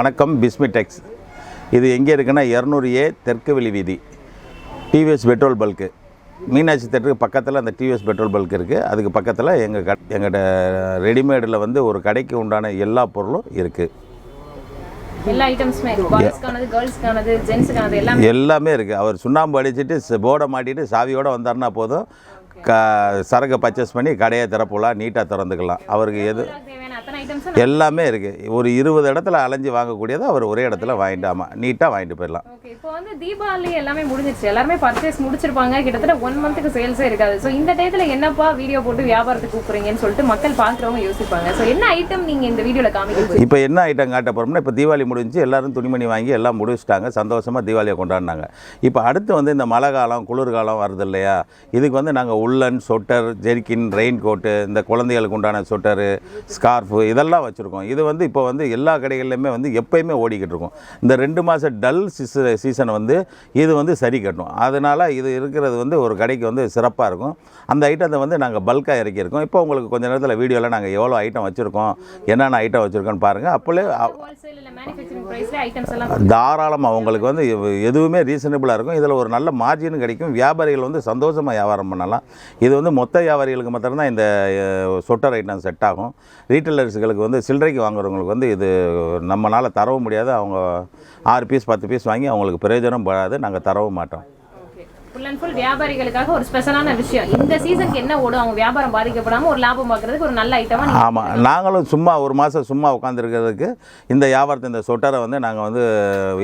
வணக்கம் பிஸ்மி டெக்ஸ். இது எங்கே இருக்குன்னா 200A தெற்கு வெளி வீதி, டிவிஎஸ் பெட்ரோல் பல்க்கு, மீனாட்சி தேட்டருக்கு பக்கத்தில் அந்த டிவிஎஸ் பெட்ரோல் பல்க் இருக்குது. அதுக்கு பக்கத்தில் எங்கள்கிட்ட ரெடிமேடில் வந்து ஒரு கடைக்கு உண்டான எல்லா பொருளும் இருக்குது. எல்லா ஐட்டம்ஸுமே இருக்கு. பாய்ஸ்க்கானது, கேர்ள்ஸ்க்கானது, ஜென்ஸ்க்கானது எல்லாமே இருக்குது. அவர் சுண்ணாம்பு அடிச்சுட்டு போர்டை மாட்டிட்டு சாவியோடு வந்தார்னா போதும், சரக்கு பர்ச்சேஸ் பண்ணி கடையை திறப்பலாம், நீட்டாக திறந்துக்கலாம். அவருக்கு எது எல்லாமே இருக்குது. ஒரு 20 இடத்துல அலைஞ்சு வாங்கக்கூடியதை அவர் ஒரே இடத்துல வாங்கிட்டாமா நீட்டாக வாங்கிட்டு போயிடலாம். இப்போ வந்து தீபாவளி எல்லாமே முடிஞ்சிருச்சு, எல்லாருமே பர்ச்சேஸ் முடிச்சிருப்பாங்க. கிட்டத்தட்ட 1 மந்த்துக்கு சேல்ஸே இருக்காது. ஸோ இந்த டயத்தில் என்னப்பா வீடியோ போட்டு வியாபாரத்துக்கு கூப்பிட்றீங்கன்னு சொல்லிட்டு மக்கள் பார்க்குறவங்க யோசிப்பாங்க. ஸோ என்ன ஐட்டம் நீங்கள் இந்த வீடியோவில் காமிக்க? இப்போ என்ன ஐட்டம் காட்ட போகிறோம்னா, இப்போ தீபாவளி முடிஞ்சு எல்லாரும் துணிமணி வாங்கி எல்லாம் முடிச்சுட்டாங்க, சந்தோஷமாக தீபாவளியை கொண்டாடினாங்க. இப்போ அடுத்து வந்து இந்த மழை காலம், குளிர்காலம் வருது இல்லையா, இதுக்கு வந்து நாங்கள் உள்ளன், சொட்டர், ஜெர்கின், ரெயின் கோட்டு, இந்த குழந்தைகளுக்கு உண்டான சொட்டரு, ஸ்கார்ஃபு இதெல்லாம் வச்சுருக்கோம். இது வந்து இப்போ வந்து எல்லா கடைகள்லையுமே வந்து எப்போயுமே ஓடிக்கிட்டு இருக்கும். இந்த 2 மாத டல் சீசன் வந்து இது வந்து சரி கட்டணும். அதனால் இது இருக்கிறது வந்து ஒரு கடைக்கு வந்து சிறப்பாக இருக்கும். அந்த ஐட்டத்தை வந்து நாங்கள் பல்காக இறக்கியிருக்கோம். இப்போ உங்களுக்கு கொஞ்சம் நேரத்தில் வீடியோவில் நாங்கள் எவ்வளோ ஐட்டம் வச்சுருக்கோம், என்னென்ன ஐட்டம் வச்சுருக்கோன்னு பாருங்கள். அப்போலே தாராளமாக உங்களுக்கு வந்து எதுவுமே ரீசனபிளாக இருக்கும். இதில் ஒரு நல்ல மார்ஜினும் கிடைக்கும். வியாபாரிகள் வந்து சந்தோஷமாக வியாபாரம் பண்ணலாம். இது வந்து மொத்த வியாபாரிகளுக்கு மாத்திரம்தான் இந்த சொட்டர் ஐட்டம் செட் ஆகும். ரீட்டைலர்ஸுகளுக்கு வந்து சில்லறைக்கு வாங்குறவங்களுக்கு வந்து இது நம்மளால் தரவும் முடியாது. அவங்க 6 பீஸ் 10 பீஸ் வாங்கி அவங்களுக்கு பிரயோஜனம் படாது, நாங்கள் தரவும் மாட்டோம். ஃபுல் அண்ட் ஃபுல் வியாபாரிகளுக்காக ஒரு ஸ்பெஷலான விஷயம். இந்த சீசனுக்கு என்ன ஓடும், அவங்க வியாபாரம் பாதிக்கப்படாமல் ஒரு லாபம் பார்க்குறதுக்கு ஒரு நல்ல ஐட்டமாக. ஆமாம், நாங்களும் சும்மா ஒரு மாதம் சும்மா உட்காந்துருக்கிறதுக்கு இந்த வியாபாரத்தை, இந்த சொட்டரை வந்து நாங்கள் வந்து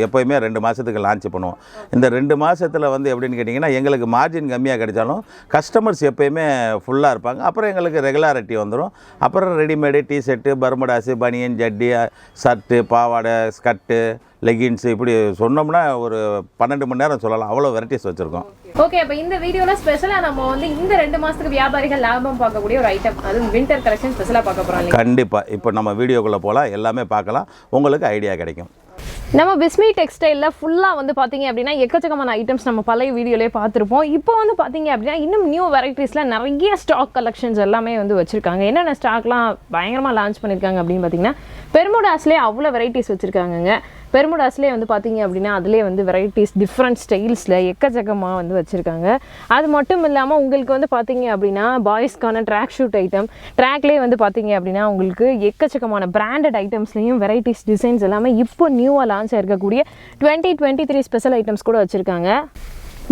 எப்போயுமே 2 மாதத்துக்கு லான்ச் பண்ணுவோம். இந்த 2 மாதத்தில் வந்து எப்படின்னு கேட்டிங்கன்னா, எங்களுக்கு மார்ஜின் கம்மியாக கிடைச்சாலும் கஸ்டமர்ஸ் எப்போயுமே ஃபுல்லாக இருப்பாங்க. அப்புறம் எங்களுக்கு ரெகுலாரிட்டி வந்துடும். அப்புறம் ரெடிமேடு, டிஷர்ட்டு, பர்முடாஸு, பனியன், ஜட்டி, ஷர்ட்டு, பாவாடை, ஸ்கர்ட்டு, லெகின்ஸு, இப்படி சொன்னோம்னா ஒரு 12 மணி நேரம் சொல்லலாம். அவ்வளோ வெரைட்டிஸ் வச்சுருக்கோம். ஓகே, அப்போ இந்த வீடியோவில் ஸ்பெஷலாக நம்ம வந்து இந்த 2 மாதத்துக்கு வியாபாரிகள் லாபம் பார்க்கக்கூடிய ஒரு ஐட்டம், அதுவும் வின்டர் கலெக்ஷன் ஸ்பெஷலாக பார்க்க போகிறோம். கண்டிப்பாக இப்போ நம்ம வீடியோக்குள்ளே போகலாம், எல்லாமே பார்க்கலாம், உங்களுக்கு ஐடியா கிடைக்கும். நம்ம பிஸ்மி டெக்ஸ்டைலில் ஃபுல்லாக வந்து பார்த்தீங்க அப்படின்னா எக்கச்சக்கமான ஐட்டம்ஸ் நம்ம பழைய வீடியோலேயே பார்த்துருப்போம். இப்போ வந்து பார்த்தீங்க அப்படின்னா இன்னும் நியூ வெரைட்டிஸில் நிறைய ஸ்டாக் கலெக்ஷன்ஸ் எல்லாமே வந்து வச்சுருக்காங்க. என்னென்ன ஸ்டாக்லாம் பயங்கரமாக லான்ச் பண்ணியிருக்காங்க அப்படின்னு பார்த்தீங்கன்னா, பெர்முடாஸ்லேயே அவ்வளோ வெரைட்டிஸ் வச்சுருக்காங்கங்க. பெர்முடாஸ்லேயே வந்து பார்த்தீங்க அப்படின்னா அதுலேயே வந்து வெரைட்டிஸ் டிஃப்ரெண்ட் ஸ்டைல்ஸில் எக்கச்சக்கமாக வந்து வச்சுருக்காங்க. அது மட்டும் இல்லாமல் உங்களுக்கு வந்து பார்த்தீங்க அப்படின்னா பாய்ஸ்க்கான ட்ராக் ஷூட் ஐட்டம், ட்ராக்லேயே வந்து பார்த்தீங்க அப்படின்னா உங்களுக்கு எக்கச்சக்கமான பிராண்டட் ஐட்டம்ஸ்லேயும் வெரைட்டிஸ் டிசைன்ஸ் எல்லாமே இப்போ நியூவாக லான்ச் ஆகிருக்கக்கூடிய 2023 ஸ்பெஷல் ஐட்டம்ஸ் கூட வச்சுருக்காங்க.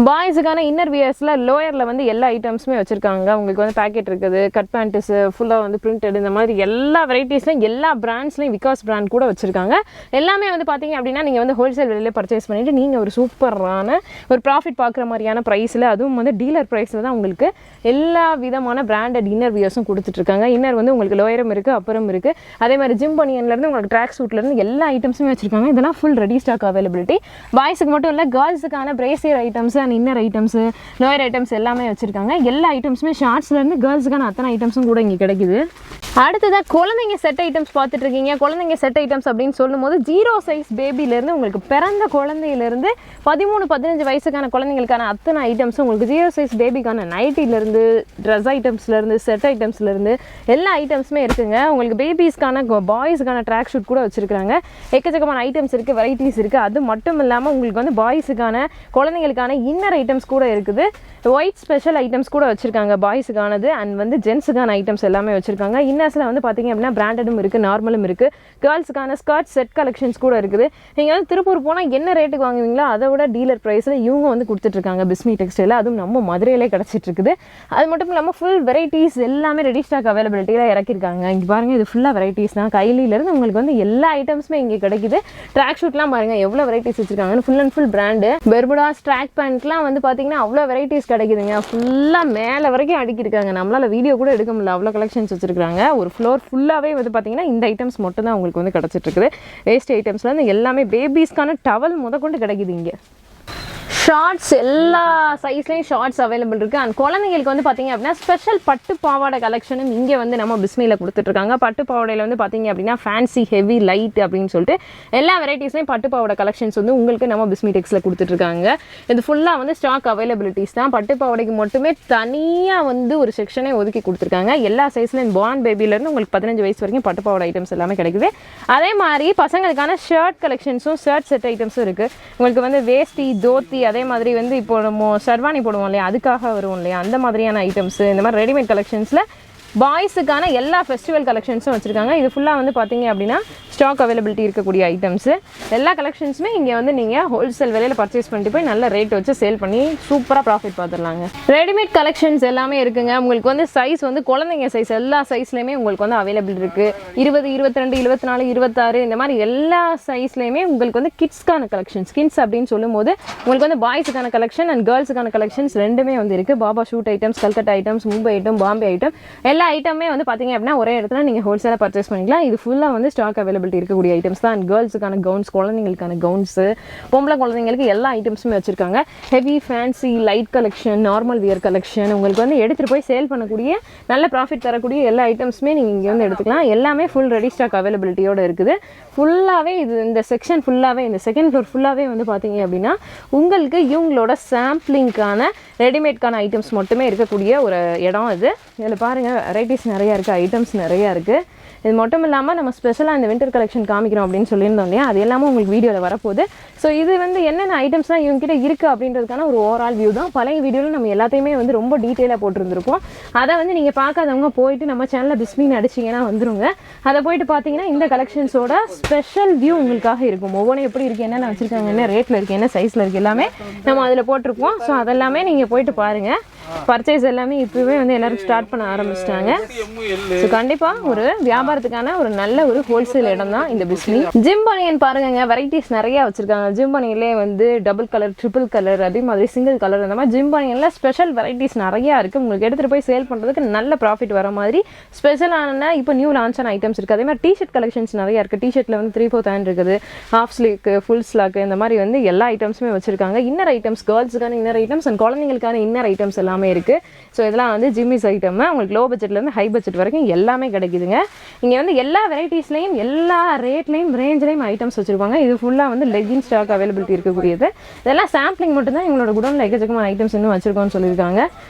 பாய்ஸுக்கான இன்னர் வியர்ஸில் லோயரில் வந்து எல்லா ஐட்டம்ஸுமே வச்சுருக்காங்க. உங்களுக்கு வந்து பேக்கெட் இருக்குது, கட் பேண்ட்ஸு, ஃபுல்லாக வந்து பிரிண்டட், இந்த மாதிரி எல்லா வெரைட்டிஸ்லையும் எல்லா பிராண்ட்ஸ்லையும் விகாஸ் பிராண்ட் கூட வச்சுருக்காங்க. எல்லாமே வந்து பார்த்தீங்க அப்படின்னா நீங்கள் வந்து ஹோல்சேல் விலையில் பர்ச்சேஸ் பண்ணிவிட்டு நீங்கள் ஒரு சூப்பரான ஒரு ப்ராஃபிட் பார்க்குற மாதிரியான ப்ரைஸில், அதுவும் வந்து டீலர் ப்ரைஸில் தான் உங்களுக்கு எல்லா விதமான பிராண்டட் இன்னர் வியர்ஸும் கொடுத்துட்ருக்காங்க. இன்னர் வந்து உங்களுக்கு லோயரும் இருக்குது, அப்புறம் இருக்குது. அதே மாதிரி ஜிம் பனியன்லேருந்து உங்களுக்கு ட்ராக் சூட்லேருந்து எல்லா ஐட்டம்ஸுமே வச்சுருக்காங்க. இதெல்லாம் ஃபுல் ரெடி ஸ்டாக் அவைலபிலிட்டி. பாய்ஸுக்கு மட்டும் இல்லை, கேர்ள்ஸுக்கான brassiere items, inner items, lower items எல்லாமே வச்சுருக்காங்க. எல்லா ஐட்டம்ஸுமே ஷார்ட்ஸ்லேருந்து கேர்ள்ஸுக்கான அத்தனை ஐட்டம்ஸும் கூட இங்கே கிடைக்குது. அடுத்ததாக குழந்தைங்க செட் ஐட்டம்ஸ் பார்த்துட்ருக்கீங்க. குழந்தைங்க செட் ஐட்டம்ஸ் அப்படின்னு சொல்லும்போது 0 சைஸ் பேபிலேருந்து உங்களுக்கு பிறந்த குழந்தையிலேருந்து 13-15 வயசுக்கான குழந்தைங்களுக்கான அத்தனை ஐட்டம்ஸும் உங்களுக்கு 0 சைஸ் பேபிக்கான நைட்டிலேருந்து, ட்ரெஸ் ஐட்டம்ஸ்லேருந்து, செட் ஐட்டம்ஸ்லேருந்து எல்லா ஐட்டம்ஸுமே இருக்குங்க. உங்களுக்கு பேபிஸ்க்கான, பாய்ஸுக்கான ட்ராக் ஷூட் கூட வச்சுருக்காங்க. எக்கச்சக்கமான ஐட்டம்ஸ் இருக்குது, வெரைட்டிஸ் இருக்குது. அது மட்டும் இல்லாமல் உங்களுக்கு வந்து பாய்ஸுக்கான, குழந்தைங்களுக்கான இன்னர் ஐட்டம்ஸ் கூட இருக்குது. ஒயிட் ஸ்பெஷல் ஐட்டம்ஸ் கூட வச்சுருக்காங்க பாய்ஸுக்கானது. அண்ட் வந்து ஜென்ஸுக்கான ஐட்டம்ஸ் எல்லாமே வச்சுருக்காங்க. இன்னர்ஸில் வந்து பார்த்திங்க அப்படின்னா பிராண்டடும் இருக்குது, நார்மலும் இருக்குது. கேர்ள்ஸுக்கான ஸ்கர்ட் செட் கலெக்ஷன்ஸ் கூட இருக்குது. நீங்கள் வந்து திருப்பூர் போனால் என்ன ரேட்டுக்கு வாங்குவீங்களோ அதை விட டீலர் ப்ரைஸில் இவங்க வந்து கொடுத்துட்ருக்காங்க பிஸ்மி டெக்ஸ்டைலில். அதுவும் நம்ம மதுரையிலே கிடச்சிட்ருக்குது. அது மட்டும் இல்லாமல் ஃபுல் வெரைட்டிஸ் எல்லாமே ரெடி ஸ்டாக் அவைலபிலிட்டியில் இறக்கிருக்காங்க. இங்கே பாருங்கள், இது ஃபுல்லாக வெரைட்டிஸ் தான். கைலியிலேருந்து உங்களுக்கு வந்து எல்லா ஐட்டம்ஸுமே இங்கே கிடைக்குது. ட்ராக் ஷூட்லாம் பாருங்கள் எவ்வளோ வெரைட்டிஸ் வச்சுருக்காங்கன்னு. Full and full brand. Bermudas, track பேண்ட்லாம் வந்து பார்த்தீங்கன்னா அவ்வளோ வெரைட்டிஸ் கிடைக்குதுங்க. ஃபுல்லாக மேலே வரைக்கும் அடுக்கியிருக்காங்க. நம்மளால் வீடியோ கூட எடுக்க முடியல, அவ்வளோ கலெக்ஷன்ஸ் வச்சுருக்காங்க. ஒரு ஃப்ளோர் ஃபுல்லாகவே வந்து பார்த்தீங்கன்னா இந்த ஐட்டம்ஸ் மட்டும் தான் உங்களுக்கு வந்து கிடச்சிட்ருக்குது. வேஸ்ட் ஐட்டம்ஸ்லேருந்து எல்லாமே பேபிஸ்க்கான டவல் முதற்கொண்டு கிடைக்குது இங்கே. ஷார்ட்ஸ் எல்லா சைஸ்லேயும் ஷார்ட்ஸ் அவைலபிள் இருக்குது. அண்ட் குழந்தைங்களுக்கு வந்து பார்த்தீங்க அப்படின்னா ஸ்பெஷல் பட்டு பாவாடை கலெக்ஷனும் இங்கே வந்து நம்ம பிஸ்மியில் கொடுத்துட்ருக்காங்க. பட்டு பாவாடையில் வந்து பார்த்தீங்க அப்படின்னா ஃபேன்சி, ஹெவி, லைட் அப்படின்னு சொல்லிட்டு எல்லா வெரைட்டிஸ்லையும் பட்டு பாவாடை கலெக்ஷன்ஸ் வந்து உங்களுக்கு நம்ம பிஸ்மி டெக்ஸில் கொடுத்துட்ருக்காங்க. இது ஃபுல்லாக வந்து ஸ்டாக் அவைலபிலிட்டிஸ் தான். பட்டு பாவாடைக்கு மட்டுமே தனியாக வந்து ஒரு செக்ஷனே ஒதுக்கி கொடுத்துருக்காங்க. எல்லா சைஸ்லையும் பார்ன் பேபிலேருந்து உங்களுக்கு 15 வயசு வரைக்கும் பட்டு பாவாடை ஐட்டம்ஸ் எல்லாமே கிடைக்குது. அதே மாதிரி பசங்களுக்கான ஷர்ட் கலெக்ஷன்ஸும் ஷர்ட் செட் ஐட்டம்ஸும் இருக்குது. உங்களுக்கு வந்து வேஷ்டி, தோத்தி, அதே மாதிரி வந்து இப்போ நம்ம ஷர்வானி போடுவோம் இல்லையா, அதுக்காக வரும் இல்லையா, அந்த மாதிரியான ஐட்டம்ஸு, இந்த மாதிரி ரெடிமேட் கலெக்ஷன்ஸில் பாய்ஸுக்கான எல்லா ஃபெஸ்டிவல் கலெக்ஷன்ஸும் வச்சுருக்காங்க. இது ஃபுல்லாக வந்து பார்த்தீங்க அப்படின்னா ஸ்டாக் அவைலபிலிட்டி இருக்கக்கூடிய ஐட்டம்ஸு. எல்லா கலெக்ஷன்ஸுமே இங்கே வந்து நீங்கள் ஹோல்சேல் விலையில் பர்ச்சேஸ் பண்ணிட்டு போய் நல்ல ரேட் வச்சு சேல் பண்ணி சூப்பராக ப்ராஃபிட் பார்த்துடலாங்க. ரெடிமேட் கலெக்ஷன்ஸ் எல்லாமே இருக்குங்க. உங்களுக்கு வந்து சைஸ் வந்து குழந்தைங்க சைஸ் எல்லா சைஸ்லையுமே உங்களுக்கு வந்து அவைலபிள் இருக்குது. 20, 22, 24, 26 இந்த மாதிரி எல்லா சைஸ்லையுமே உங்களுக்கு வந்து கிட்ஸ்க்கான கலெக்ஷன்ஸ், கிட்ஸ் அப்படின்னு சொல்லும்போது உங்களுக்கு வந்து பாய்ஸுக்கான கலெக்ஷன் அண்ட் கேர்ள்ஸுக்கான கலெக்ஷன்ஸ் ரெண்டுமே வந்து இருக்குது. Baba shoot items, Calcutta items, Mumbai item, Bombay item, எல்லா ஐட்டமே வந்து பார்த்தீங்க அப்படின்னா ஒரே இடத்துல நீங்கள் ஹோல்சேலாக பர்ச்சேஸ் பண்ணிக்கலாம். இது ஃபுல்லாக வந்து ஸ்டாக் அவைலபிலிட்டி இருக்கக்கூடிய ஐட்டம்ஸ் தான். கேர்ள்ஸுக்கான கவுன்ஸ், குழந்தைங்களுக்கான கவுன்ஸு, பொம்பளை குழந்தைங்களுக்கு எல்லா ஐட்டம்ஸுமே வச்சுருக்காங்க. Heavy, fancy, light collection, normal wear collection, உங்களுக்கு வந்து எடுத்துகிட்டு போய் சேல் பண்ணக்கூடிய நல்ல ப்ராஃபிட் தரக்கூடிய எல்லா ஐட்டம்ஸுமே நீங்கள் இங்கே வந்து எடுத்துக்கலாம். எல்லாமே ஃபுல் ரெடி ஸ்டாக் அவைலபிலிட்டியோடு இருக்குது. ஃபுல்லாகவே இது இந்த செக்ஷன் ஃபுல்லாகவே, இந்த செகண்ட் ஃப்ளோர் ஃபுல்லாகவே வந்து பார்த்தீங்க அப்படின்னா உங்களுக்கு இவங்களோட சாம்பிளிங்கான ரெடிமேட்கான ஐட்டம்ஸ் மட்டுமே இருக்கக்கூடிய ஒரு இடம் இது. இதில் பாருங்கள் வெரைட்டிஸ் நிறையா இருக்குது, ஐட்டம்ஸ் நிறையா இருக்குது. இது மட்டும் இல்லாமல் நம்ம ஸ்பெஷலாக இந்த வின்டர் கலெக்ஷன் காமிக்கிறோம் அப்படின்னு சொல்லியிருந்தோம் இல்லையா, அது எல்லாமே உங்களுக்கு வீடியோவில் வரப்போகுது. ஸோ இது வந்து என்னென்ன ஐட்டம்ஸ்லாம் இவங்ககிட்ட இருக்குது அப்படின்றதுக்கான ஒரு ஓவரால் வியூ தான். பழைய வீடியோவில் நம்ம எல்லாத்தையுமே வந்து ரொம்ப டீட்டெயிலாக போட்டிருந்துருப்போம். அதை வந்து நீங்கள் பார்க்காதவங்க போயிட்டு நம்ம சேனலில் பிஸ்மின்னு அடிச்சிங்கன்னா வந்துருங்க. அதை போயிட்டு பார்த்தீங்கன்னா இந்த கலெக்ஷன்ஸோட ஸ்பெஷல் வியூ உங்களுக்காக இருக்கும். ஒவ்வொன்றும் எப்படி இருக்குது, என்னென்ன வச்சுருக்காங்க, என்ன ரேட்டில் இருக்குது, என்ன சைஸில் இருக்குது, எல்லாமே நம்ம அதில் போட்டிருப்போம். ஸோ அதெல்லாமே நீங்கள் போயிட்டு பாருங்கள். பர்ச்சேஸ் எல்லாமே இப்போவே வந்து எல்லோரும் ஸ்டார்ட் பண்ண ஆரம்பிச்சிட்டாங்க. ஸோ கண்டிப்பாக ஒரு வியாபாரத்துக்கான ஒரு நல்ல ஒரு ஹோல்சேல் இடம் தான் இந்த பிஸ்மி. ஜிம் பனியன் பாருங்க, வெரைட்டிஸ் நிறையா வச்சுருக்காங்க. ஜிம் பனியன்லேயே வந்து டபுள் கலர், ட்ரிபிள் கலர், அதே மாதிரி சிங்கிள் கலர், அந்த மாதிரி ஜிம் பனியனில் ஸ்பெஷல் வெரைட்டிஸ் நிறையா இருக்குது. உங்களுக்கு எடுத்துகிட்டு போய் சேல் பண்ணுறதுக்கு நல்ல ப்ராஃபிட் வர மாதிரி ஸ்பெஷலான இப்போ நியூ லான்ச் ஆன ஐட்டம்ஸ் இருக்குது. அதே மாதிரி டிஷர்ட் கலெக்ஷன்ஸ் நிறையா இருக்குது. டிஷர்ட்டில் வந்து 3/4 ஹேண்ட் இருக்குது, ஹாஃப் ஸ்லீக்கு, ஃபுல் ஸ்லாக்கு, இந்த மாதிரி வந்து எல்லா ஐட்டம்ஸுமே வச்சுருக்காங்க. இன்னர் ஐட்டம்ஸ், கேர்ள்ஸுக்கான இன்னர் ஐட்டம்ஸ் அண்ட் குழந்தைங்களுக்கான இன்னர் ஐட்டம்ஸ் எல்லாமே இருக்குது. ஸோ இதெல்லாம் வந்து ஜிம்மிஸ் ஐட்டம். உங்களுக்கு லோ பட்ஜெட்லேருந்து ஹை பட்ஜெட் வரைக்கும் எல்லாமே கிடைக்குதுங்க. இங்கே வந்து எல்லா வெரைட்டிஸ்லையும் எல்லா ரேட்லையும் ரேஞ்ச்லையும் ஐட்டம்ஸ் வச்சுருப்பாங்க. இது ஃபுல்லாக வந்து லெகின் ஸ்டாக் அவைலபிலிட்டி இருக்கக்கூடியது. இதெல்லாம் சாம்பிளிங் மட்டும்தான் எங்களோட குடோனில் எக்கச்சக்கமான ஐட்டம்ஸ் இன்னும் வச்சுருக்கோன்னு சொல்லியிருக்காங்க.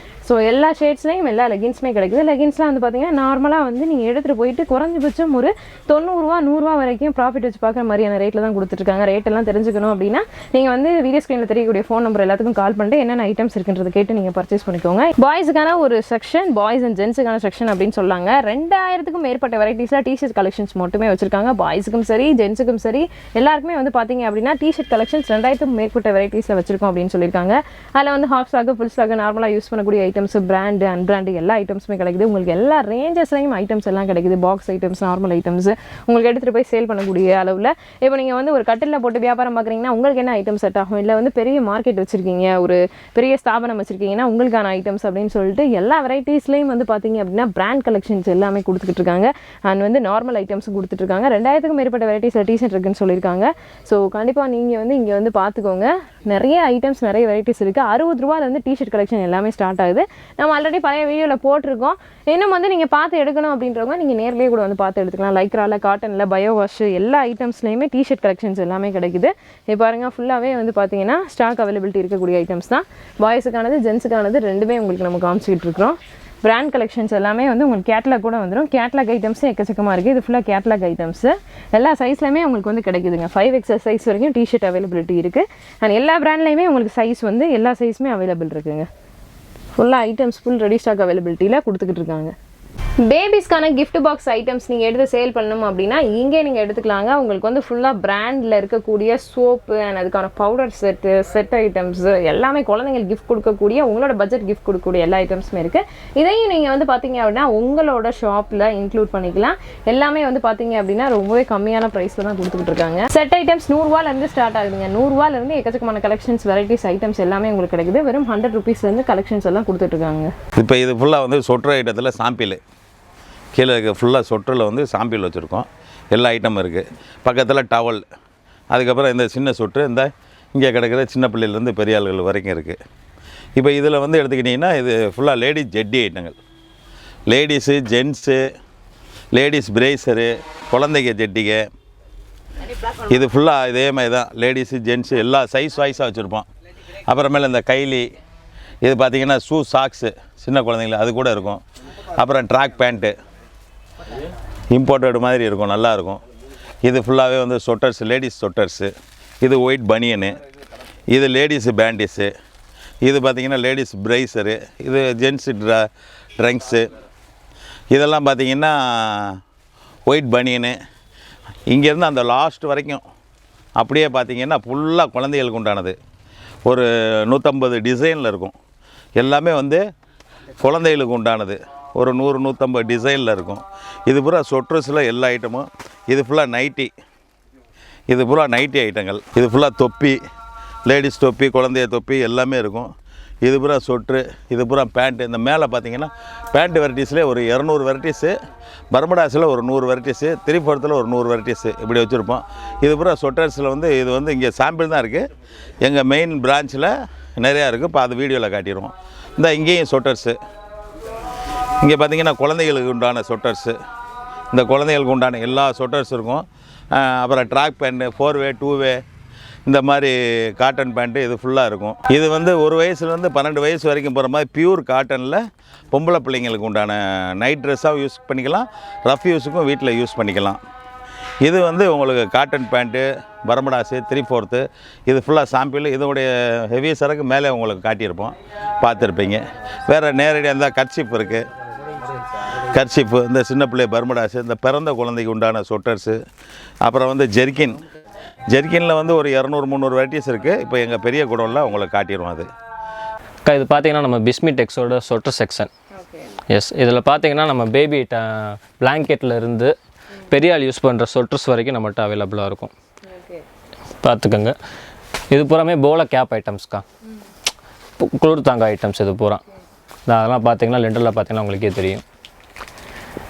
ஸோ எல்லா ஷேட்ஸ்லையும் எல்லா லெகின்ஸுமே கிடைக்குது. லெகின்ஸ்லாம் வந்து பார்த்தீங்கன்னா நார்மலாக வந்து நீங்கள் எடுத்துகிட்டு போயிட்டு குறைஞ்சபட்சம் ஒரு 90 ரூபா 100 ரூபா வரைக்கும் ப்ராஃபிட் வச்சு பார்க்குற மாதிரியான ரேட்டில் தான் கொடுத்துட்ருக்காங்க. ரேட்டெல்லாம் தெரிஞ்சுக்கணும் அப்படின்னா நீங்கள் வந்து வீடியோ ஸ்க்ரீனில் தெரியக்கூடிய ஃபோன் நம்பர் எல்லாத்துக்கும் கால் பண்ணிட்டு என்னென்ன ஐட்டம்ஸ் இருக்குன்றதை கேட்டு நீங்கள் பர்ச்சேஸ் பண்ணிக்கோங்க. பாய்ஸுக்கான ஒரு செக்ஷன், பாய்ஸ் அண்ட் ஜென்ஸுக்கான செக்ஷன் அப்படின்னு சொல்லாங்க. 2000க்கும் மேற்பட்ட வெரைட்டிஸில் டிஷர்ட் கலெக்ஷன்ஸ் மட்டுமே வச்சிருக்காங்க. பாய்ஸுக்கும் சரி ஜென்ஸுக்கும் சரி எல்லாருக்குமே வந்து பார்த்தீங்க அப்படின்னா டிஷர்ட் கலெக்ஷன்ஸ் 2000க்கும் மேற்பட்ட வெரைட்டிஸில் வச்சிருக்கோம் அப்படின்னு சொல்லியிருக்காங்க. அதில் வந்து ஹாஃப் ஸ்டாக்கு, ஃபுல் ஸ்டாக்கு, நார்மலாக யூஸ் பண்ணக்கூடிய ஐட்டம்ஸ், பிராண்டு அன்பிராண்டு எல்லா ஐட்டம்ஸுமே கிடைக்குது. உங்களுக்கு எல்லா ரேஞ்சஸ்லையும் ஐட்டம்ஸ் எல்லாம் கிடைக்குது. பாக்ஸ் ஐட்டம்ஸ், நார்மல் ஐட்டம்ஸ், உங்களுக்கு எடுத்துகிட்டு போய் சேல் பண்ணக்கூடிய அளவில். இப்போ நீங்கள் வந்து ஒரு கட்டிலில் போட்டு வியாபாரம் பார்க்குறீங்கன்னா உங்களுக்கு என்ன ஐட்டம் செட் ஆகும், இல்லை வந்து பெரிய மார்க்கெட் வச்சுருக்கீங்க, ஒரு பெரிய ஸ்தாபனம் வச்சுருக்கீங்கன்னா உங்களுக்கான ஐட்டம்ஸ் அப்படின்னு சொல்லிட்டு எல்லா வெரைட்டிஸ்லையும் வந்து பார்த்தீங்க அப்படின்னா பிராண்ட் கலெக்ஷன்ஸ் எல்லாமே கொடுத்துக்கிட்டு இருக்காங்க. அண்ட் வந்து நார்மல் ஐட்டம்ஸும் கொடுத்துட்ருக்காங்க. 2000க்கும் மேற்பட்ட வெரைட்டிஸில் டிஷர்ட் இருக்குன்னு சொல்லியிருக்காங்க. ஸோ கண்டிப்பாக நீங்கள் வந்து இங்கே வந்து பார்த்துக்கோங்க. நிறைய ஐட்டம்ஸ், நிறைய வெரைட்டிஸ் இருக்குது. 60 ரூபாயிலேருந்து டிஷர்ட் கலெக்ஷன் எல்லாமே ஸ்டார்ட் ஆகுது. நம்ம ஆல்ரெடி பழைய வீடியோவில் போட்டிருக்கோம். இன்னும் வந்து நீங்கள் பார்த்து எடுக்கணும் அப்படின்றவங்க நீங்கள் நேர்லேயே கூட வந்து பார்த்து எடுத்துக்கலாம். லைக்ராவில், காட்டனில், பயோ வாஷ் எல்லா ஐட்டம்ஸ்லையுமே டிஷர்ட் கலெக்ஷன்ஸ் எல்லாமே கிடைக்குது. இப்போ பாருங்கள் ஃபுல்லாகவே வந்து பார்த்தீங்கன்னா ஸ்டாக் அவைலபிலிட்டி இருக்கக்கூடிய ஐட்டம்ஸ் தான். பாய்ஸுக்கானது ஜென்ஸுக்கானது ரெண்டுமே உங்களுக்கு நம்ம காமிச்சிக்கிட்டு இருக்கிறோம். பிராண்ட் கலெக்ஷன்ஸ் எல்லாமே வந்து உங்களுக்கு கேட்லாக் கூட வந்துடும். கேட்லாக் ஐட்டம்ஸும் எக்கச்சக்கமாக இருக்குது. இது ஃபுல்லாக கேட்லாக் ஐட்டம்ஸு எல்லா சைஸ்லையுமே உங்களுக்கு வந்து கிடைக்குதுங்க. 5XL சைஸ் வரைக்கும் டிஷர்ட் அவைலபிலிட்டி இருக்குது. அண்ட் எல்லா பிராண்ட்லையுமே உங்களுக்கு சைஸ் வந்து எல்லா சைஸுமே அவைலபிள் இருக்குங்க. ஃபுல்லாக ஐட்டம்ஸ் ஃபுல் ரெடி ஸ்டாக் அவைலபிலிட்டியில் கொடுத்துக்கிட்டு இருக்காங்க. பேபிஸ்க்கான கிஃப்ட் பாக்ஸ் ஐட்டம்ஸ் நீங்கள் எடுத்து சேல் பண்ணணும் அப்படின்னா இங்கே நீங்கள் எடுத்துக்கலாங்க. உங்களுக்கு வந்து ஃபுல்லாக பிராண்டில் இருக்கக்கூடிய சோப்பு அண்ட் அதுக்கான பவுடர் செட் ஐட்டம்ஸ் எல்லாமே குழந்தைங்களுக்கு கிஃப்ட் கொடுக்கக்கூடிய, உங்களோட பட்ஜெட் கிஃப்ட் கொடுக்கக்கூடிய எல்லா ஐட்டம்ஸுமே இருக்குது. இதையும் நீங்கள் வந்து பார்த்தீங்க அப்படின்னா உங்களோட ஷாப்பில் இன்க்ளூட் பண்ணிக்கலாம். எல்லாமே வந்து பார்த்தீங்க அப்படின்னா ரொம்பவே கம்மியான ப்ரைஸில் தான் கொடுத்துக்கிட்டு இருக்காங்க. செட் ஐட்டம்ஸ் 100 ரூபாயிலேருந்து ஸ்டார்ட் ஆகுதுங்க. 100 ரூபாயிலேருந்து எக்கச்சக்கமான கலெக்ஷன்ஸ், வெரைட்டிஸ் ஐட்டம்ஸ் எல்லாமே உங்களுக்கு கிடைக்குது. வெறும் 100 ருபீஸ்லேருந்து கலெக்ஷன்ஸ் எல்லாம் கொடுத்துட்ருக்காங்க. இப்போ இது ஃபுல்லாக வந்து சொட்டர் ஐட்டத்தில் சாம்பிள் கீழே இருக்க ஃபுல்லாக சொட்டரில் வந்து சாம்பிள் வச்சுருக்கோம். எல்லா ஐட்டமும் இருக்குது. பக்கத்தில் டவல், அதுக்கப்புறம் இந்த சின்ன சொட்டு, இந்த இங்கே கிடக்கிற சின்ன பிள்ளையிலேருந்து பெரிய ஆளுகள் வரைக்கும் இருக்குது. இப்போ இதில் வந்து எடுத்துக்கிட்டிங்கன்னா இது ஃபுல்லாக லேடிஸ் ஜெட்டி ஐட்டங்கள், லேடிஸு ஜென்ஸு, லேடிஸ் பிரேசரு, குழந்தைங்க ஜெட்டிங்க, இது ஃபுல்லாக இதே மாதிரி தான். லேடிஸு ஜென்ஸு எல்லா சைஸ் வாய்ஸாக வச்சுருப்போம். அப்புறமேல இந்த கைலி இது பார்த்திங்கன்னா ஷூ சாக்ஸு சின்ன குழந்தைங்கள அது கூட இருக்கும். அப்புறம் ட்ராக் பேண்ட்டு இம்போர்ட்டட் மாதிரி இருக்கும், நல்லாயிருக்கும். இது ஃபுல்லாகவே வந்து சொட்டர்ஸு, லேடிஸ் சொட்டர்ஸு. இது ஒயிட் பனியனு, இது லேடிஸு பேண்டிஸு, இது பார்த்திங்கன்னா லேடிஸ் ப்ரைஸரு, இது ஜென்ஸு ட்ரங்க்ஸு. இதெல்லாம் பார்த்திங்கன்னா ஒயிட் பனியனு. இங்கேருந்து அந்த லாஸ்ட் வரைக்கும் அப்படியே பார்த்திங்கன்னா ஃபுல்லாக குழந்தைகளுக்கு உண்டானது. ஒரு 150 டிசைனில் இருக்கும். எல்லாமே வந்து குழந்தைகளுக்கு உண்டானது. ஒரு 100-150 டிசைனில் இருக்கும். இது பூரா சொட்ரஸில் எல்லா ஐட்டமும். இது ஃபுல்லாக நைட்டி, இது பூரா நைட்டி ஐட்டங்கள். இது ஃபுல்லாக தொப்பி, லேடிஸ் தொப்பி, குழந்தைய தொப்பி எல்லாமே இருக்கும். இது பூரா சொட்ரு, இது பூரா பேண்ட்டு. இந்த மேலே பார்த்தீங்கன்னா பேண்ட்டு வெரைட்டிஸ்லேயே ஒரு 200 வெரைட்டிஸு, பர்மடாஸில் ஒரு 100 வெரைட்டிஸு, 3/4 ஒரு 100 வெரைட்டிஸு இப்படி வச்சுருப்போம். இது பூரா சொட்டர்ஸில் வந்து இது வந்து இங்கே சாம்பிள் தான் இருக்குது. எங்கள் மெயின் பிரான்ச்சில் நிறையா இருக்குது. இப்போ அது வீடியோவில் காட்டிடுவோம். இந்த இங்கேயும் சொட்டர்ஸு, இங்கே பார்த்தீங்கன்னா குழந்தைகளுக்கு உண்டான சொட்டர்ஸு, இந்த குழந்தைகளுக்கு உண்டான எல்லா சொட்டர்ஸ் இருக்கும். அப்புறம் ட்ராக் பேண்ட்டு, 4 வே 2 வே இந்த மாதிரி காட்டன் பேண்ட்டு இது ஃபுல்லாக இருக்கும். இது வந்து 1 வயசுலேருந்து 12 வயசு வரைக்கும் போகிற மாதிரி பியூர் காட்டனில் பொம்பளை பிள்ளைங்களுக்கு உண்டான நைட் ட்ரெஸ்ஸாக யூஸ் பண்ணிக்கலாம், ரஃப் யூஸுக்கும் வீட்டில் யூஸ் பண்ணிக்கலாம். இது வந்து உங்களுக்கு காட்டன் பேண்ட்டு, பர்மடாஸு, 3/4 இது ஃபுல்லாக சாம்பிள். இதோடைய ஹெவி சரக்கு மேலே உங்களுக்கு காட்டியிருப்போம், பார்த்துருப்பீங்க. வேறு நேரடியாக இருந்தால் கர்ச்சிப் இருக்குது, கர்ச்சிப்பு, இந்த சின்ன பிள்ளை பர்மடாஸு, இந்த பிறந்த குழந்தைக்கு உண்டான சொட்டர்ஸு. அப்புறம் வந்து ஜெர்கினில் வந்து ஒரு 200-300 வெரைட்டிஸ் இருக்குது. இப்போ எங்கள் பெரிய குடோனில் உங்களுக்கு காட்டிடுவோம். அது இது பார்த்தீங்கன்னா நம்ம பிஸ்மி டெக்ஸோட சொட்டர் செக்ஷன். எஸ், இதில் பார்த்தீங்கன்னா நம்ம பேபி பிளாங்கெட்டில் இருந்து பெரிய ஆள் யூஸ் பண்ணுற சொட்டர்ஸ் வரைக்கும் நம்மகிட்ட அவைலபிளாக இருக்கும். பார்த்துக்கோங்க. இது பூராமே போல கேப் ஐட்டம்ஸ்க்கா, குளிர் தாங்க ஐட்டம்ஸ். இது பூரா அதெல்லாம் பார்த்தீங்கன்னா லெண்டரில் பார்த்தீங்கன்னா உங்களுக்கே தெரியும்.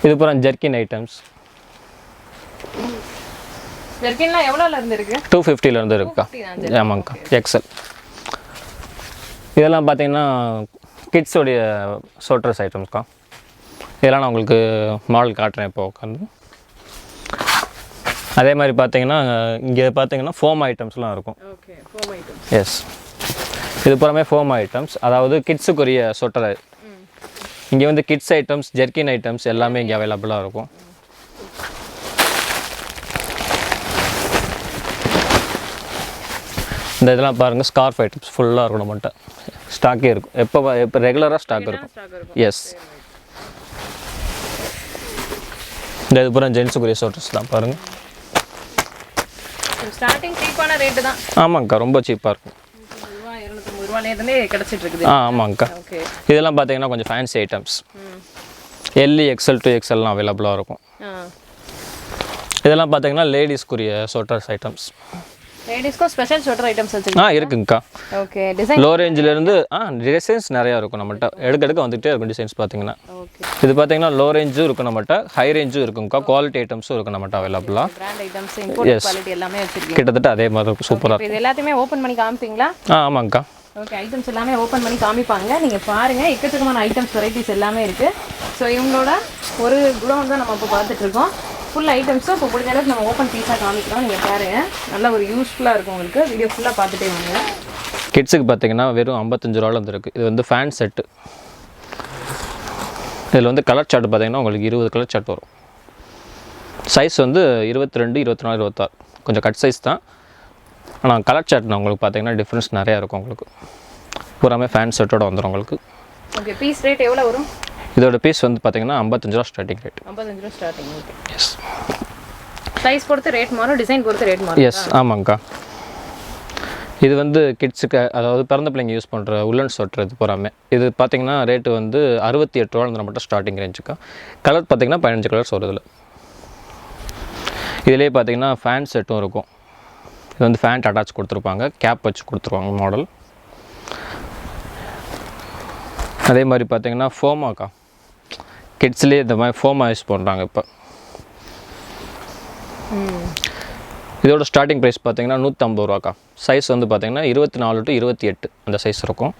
இது பூரா ஜெர்கின் ஐட்டம்ஸ். ஜெர்கின்லாம் எவ்வளோல இருந்து இருக்கு? 250 இருந்து இருக்குக்கா. ஆமாங்கக்கா, எக்ஸல். இதெல்லாம் பார்த்தீங்கன்னா கிட்ஸோடைய சொட்டர்ஸ் ஐட்டம்ஸ்க்கா. இதெல்லாம் நான் உங்களுக்கு மாடல் காட்டுறேன் இப்போ உட்காந்து. அதே மாதிரி பார்த்தீங்கன்னா இங்கே பார்த்தீங்கன்னா ஃபோம் ஐட்டம்ஸ்லாம் இருக்கும். எஸ், இது பூராமே ஃபோம் ஐட்டம்ஸ், அதாவது கிட்ஸுக்குரிய சொட்டர். இங்கே வந்து கிட்ஸ் ஐட்டம்ஸ், ஜெர்கின் ஐட்டம்ஸ் எல்லாமே இங்கே அவைலபிளாக இருக்கும். இந்த இதெல்லாம் பாருங்கள், ஸ்கார்ஃப் ஐட்டம்ஸ் ஃபுல்லாக இருக்கும். நம்மகிட்ட ஸ்டாக்கே இருக்கும், எப்போ ரெகுலராக ஸ்டாக் இருக்கும். எஸ், இந்த இது பூரா ஜென்ஸுக்குரிய சொட்டர்ஸ் தான் பாருங்கள். ஸ்டார்டிங் சீப்பான ரேட்டு தான். ஆமாங்கக்கா, ரொம்ப சீப்பாக இருக்கும். ஆமாங்கக்கா. இதெல்லாம் பார்த்தீங்கன்னா கொஞ்சம் ஃபேன்சி ஐட்டம்ஸ். எல்இ XL to XLலாம் அவைலபிளாக இருக்கும். இதெல்லாம் பார்த்தீங்கன்னா லேடிஸ்க்குரிய சொட்டர்ஸ் ஐட்டம்ஸ். லேடிஸ்க்கும் ஸ்பெஷல் சொட்டர் ஐட்டம்ஸ் வச்சுருக்கீங்க? இருக்குங்கக்கா. ஓகே, டிசைன் லோ ரேஞ்சிலேருந்து டிசைன்ஸ் நிறையா இருக்கும் நம்மகிட்ட. எடுக்க வந்துகிட்டே இருக்கும் டிசைன்ஸ் பார்த்தீங்கன்னா. இது பார்த்தீங்கன்னா லோ ரேஞ்சும் இருக்கும் நம்மகிட்ட, ஹை ரேஞ்சும் இருக்குங்கக்கா. குவாலிட்டி ஐட்டம்ஸும் இருக்கும் நம்மகிட்ட அவைலபிளாக. பிராண்ட் ஐட்டம்ஸ், இம்போர்ட் குவாலிட்டி எல்லாமே வச்சிருக்கீங்க. கிட்டத்தட்ட அதே மாதிரி இருக்கும், சூப்பராக இருக்கும். இது எல்லாத்தையுமே ஓப்பன் பண்ணி காமிப்பீங்களா? ஆமாங்கக்கா. ஓகே, ஐட்டம்ஸ் எல்லாமே ஓப்பன் பண்ணி காமிப்பாங்க. நீங்கள் பாருங்கள், எக்கச்சக்கமான ஐட்டம்ஸ் வெரைட்டிஸ் எல்லாமே இருக்குது. ஸோ இவங்களோட ஒரு குடோன் தான் நம்ம இப்போ பார்த்துட்ருக்கோம். ஃபுல் ஐட்டம்ஸும் இப்போ முடிஞ்ச அளவுக்கு நம்ம ஓப்பன் பீஸாக காமிக்கிறோம். நீங்கள் பாருங்கள், நல்ல ஒரு யூஸ்ஃபுல்லாக இருக்கும் உங்களுக்கு. வீடியோ ஃபுல்லாக பார்த்துட்டே வாங்க. கிட்ஸுக்கு பார்த்தீங்கன்னா வெறும் 55 ரூபாவில் வந்துருக்கு. இது வந்து ஃபேன் செட்டு. இதில் வந்து கலர் சார்ட் பார்த்தீங்கன்னா உங்களுக்கு 20 கலர் சார்ட் வரும். சைஸ் வந்து 22, 24, 26. கொஞ்சம் கட் சைஸ் தான். ஆனால் கலர் சார்ட் உங்களுக்கு பார்த்தீங்கன்னா டிஃப்ரென்ஸ் நிறையா இருக்கும். உங்களுக்கு பூராமே ஃபேன் செட்டோட வந்துடும் உங்களுக்கு. ஓகே, பீஸ் ரேட் எவ்வளோ வரும்? இதோட பீஸ் வந்து பார்த்தீங்கன்னா 55 ரூபா ஸ்டார்டிங் ரேட். 55 ரூபா ஸ்டார்டிங். ஓகே. எஸ், சைஸ் பொறுத்து ரேட் மாறும், டிசைன் பொறுத்து ரேட் மாறும். எஸ், ஆமாங்கக்கா. இது வந்து கிட்ஸுக்கு, அதாவது பிறந்த பிள்ளைங்க யூஸ் பண்ணுற உல்லன் ஸ்வெட்டர். இது பூராமே இது பார்த்தீங்கன்னா ரேட்டு வந்து 68 ரூபா நம்மகிட்ட ஸ்டார்டிங் ரேஞ்சுக்கா. கலர் பார்த்தீங்கன்னா 15 கலர்ஸ் வருது. இதிலே பார்த்தீங்கன்னா ஃபேன் செட்டும் இருக்கும். இது வந்து ஃபேன் அட்டாச் கொடுத்துருப்பாங்க, கேப் வச்சு கொடுத்துருவாங்க மாடல். அதே மாதிரி பார்த்தீங்கன்னா ஃபோமாக்கா, கிட்ஸ்லேயே இந்த மாதிரி ஃபோமா யூஸ் பண்ணுறாங்க இப்போ. இதோட ஸ்டார்டிங் ப்ரைஸ் பார்த்தீங்கன்னா 150 ரூபாக்கா. சைஸ் வந்து பார்த்தீங்கன்னா 24 to 28 அந்த சைஸ் இருக்கும்.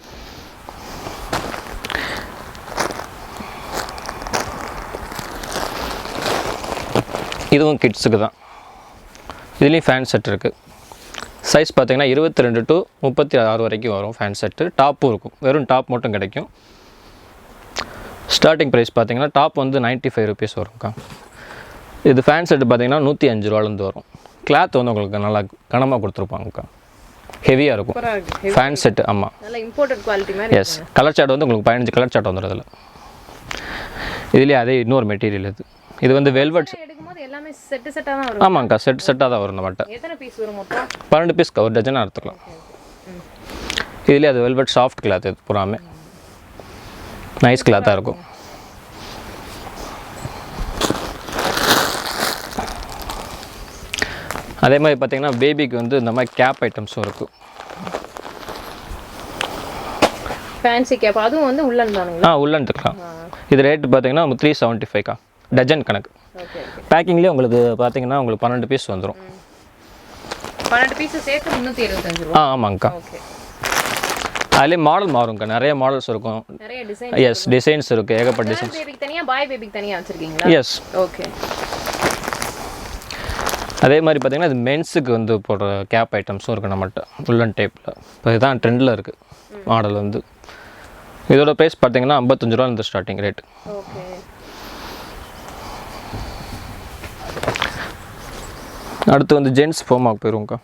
இதுவும் கிட்ஸுக்கு தான். இதுலேயும் ஃபேன் செட் இருக்குது. சைஸ் பார்த்தீங்கன்னா 22 to 36 வரைக்கும் வரும் ஃபேன் செட்டு. டாப்பும் இருக்கும், வெறும் டாப் மட்டும் கிடைக்கும். ஸ்டார்டிங் ப்ரைஸ் பார்த்தீங்கன்னா டாப் வந்து 95 rupees வரும்க்கா. இது ஃபேன் செட்டு பார்த்தீங்கன்னா 105 ரூபாலேருந்து வரும். கிளாத் வந்து உங்களுக்கு நல்லா கனமாக கொடுத்துருப்பாங்கக்கா, ஹெவியாக இருக்கும் ஃபேன் செட்டு. ஆமாம், நல்ல இம்போர்ட்டட் குவாலிட்டி மாதிரி. எஸ். கலர் சார்ட் வந்து உங்களுக்கு 15 கலர் சார்ட் வந்துடும் இதில். இதுலேயே அதே இன்னொரு மெட்டீரியல் இது வந்து வெல்வெட். எடுக்கும்போது எல்லாமே செட்டாக தான் வரும். ஆமாங்க்கா, செட்டாக தான் வரும். நம்மகிட்ட எத்தனை பீஸ் வரும் மொத்தம்? 12 பீஸ்க்கா, ஒரு டஜனாக எடுத்துக்கலாம். இதுலேயே அது வெல்வெட் சாஃப்ட் கிளாத், இது பூராமே நைஸ் கிளாத்தாக இருக்கும். அதே மாதிரி பார்த்தீங்கன்னா பேபிக்கு வந்து இந்த மாதிரி கேப் ஐட்டம்ஸும் இருக்குது. ஃபேன்சி கேப், அதுவும் வந்து உள்ளன் தானுங்களா? உள்ளன்ட்டுக்கலாம். இது ரேட்டு பார்த்தீங்கன்னா 375க்கா, டஜன் கணக்கு. பேக்கிங்லேயே உங்களுக்கு பார்த்தீங்கன்னா உங்களுக்கு 12 பீஸ் வந்துடும். 12 பீஸ் சேர்த்து 375 ரூபா. ஆமாங்க்கா. அதுலேயே மாடல் மாறும்க்கா, நிறைய மாடல்ஸ் இருக்கும். நிறைய டிசைன். எஸ், டிசைன்ஸ் இருக்குது, ஏகப்பட்ட டிசைன்ஸ். பேபிக்கு தனியாக, பாய் பேபிக்கு தனியாக வச்சுருக்கீங்களா? எஸ். ஓகே. அதே மாதிரி பார்த்தீங்கன்னா இது மென்ஸுக்கு வந்து போடுற கேப் ஐட்டம்ஸும் இருக்குது நம்மகிட்ட, உள்ளன் டைப்பில். இப்போ இதுதான் ட்ரெண்டில் இருக்குது மாடல் வந்து. இதோட ப்ரைஸ் பார்த்தீங்கன்னா 55 ரூபா இந்த ஸ்டார்டிங் ரேட். ஓகே. அடுத்து வந்து ஜென்ஸ் ஃபோமாக்கு போயிருவோம்க்கா.